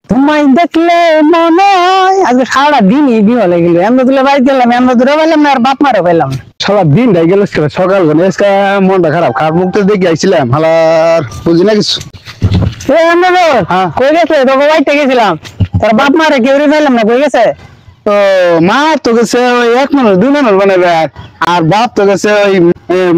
তোমায় দেখলে মনে হয় আজকে সারা দিনই বিয়ে হয়ে গেল। আমরা তুলে বাড়ি গেলাম, আমরা দূরে পাইলাম না, আর বাপ মারও পাইলাম না। সারা দিন ডাই গেল সকাল আজকে মনটা খারাপ খারাপ মুখতে দেখে আইছিলাম হালার বুঝি না কিছু। আমরা তো কই গেছে, তোকে বাড়িতে গেছিলাম, তোর বাপ মারে কেউ পাইলাম না, কই গেছে? তো মা তো গেছে ওই 1 মানুষ 2 মানুষ বানাবে, আর বাপ তো গেছে ওই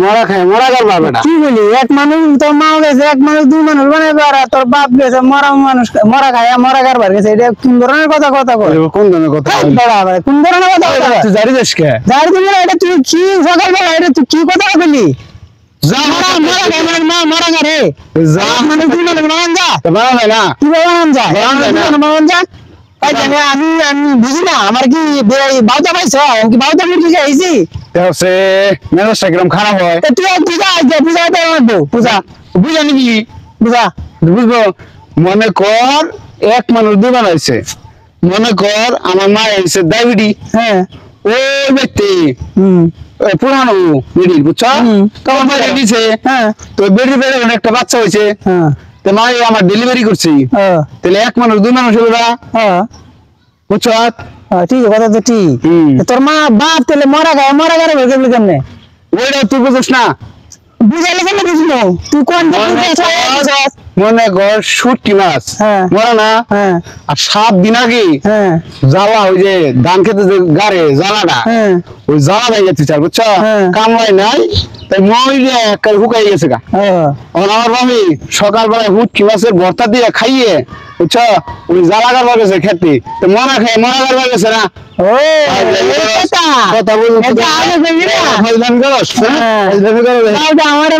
মরা খায় মরা গেল বাবাটা। কি বলি, এক মানুষ তোর মা গেছে, 1 মানুষ 2 মানুষ বানাবে, আর তোর বাপ গেছে মরা মানুষ মরা খায় মরা কারবার গেছে। এটা কোন ধরনের কথা কয়? কোন ধরনের কথা কোন ধরনের কথা কয়? তুই জানি যাস কে? যার তুমি এটা তুই কি সকালবেলা এটা তুই কি কথা বলি? মরা রে যা মানুষ 2 মানুষ বানান যা, বানা যায় না, কি বানান যা, বানান যা। আমি বুঝি না, আমার কি বাউতা পাইছো? কি বাউতা মুখি খাইছি? সে মেজাজটা কিরম খারাপ হয়। তুই বুঝা বুঝাতে পারবো, বুঝা বুঝা নাকি? বুঝা বুঝবো। মনে কর 1 মানুষ 2 বানাইছে, মনে কর আমার মা হয়েছে ডায়াবেটিস, হ্যাঁ ওই ব্যক্তি হুম পুরানো বেডির বুঝছো, তখন বেড়ে দিছে। হ্যাঁ তো বেড়ে বেড়ে একটা বাচ্চা হয়েছে, হ্যাঁ তো মা আমার ডেলিভারি করছি, হ্যাঁ তাহলে 1 মানুষ 2 মানুষ হলো না, হ্যাঁ বুঝছো? ঠিক কথা তো ঠিক। তোর মা বাপ তাহলে মরা গায়ে গেলি কেমনে? ওইটা তুই বুঝিস না। বুঝাইলে কেন বুঝলো? তুই কোন মনে কর শুটকি মাছ হ্যাঁ মরা না, হ্যাঁ আর 7 দিন আগে হ্যাঁ জ্বালা ওই যে ধান খেতে যে গাড়ে জ্বালাটা, হ্যাঁ ওই জ্বালা হয়ে গেছে চার বুঝছো, কামড়াই নাই, তাই মই হুকাই গেছে গা। আমার মামি সকালবেলায় হুটকি মাছের ভর্তা দিয়ে খাইয়ে বুঝছো ওই জ্বালা গাড়বা গেছে খেতে, তো মরা খায় মরা গাড়বা গেছে না। ও কথা বলছি আমার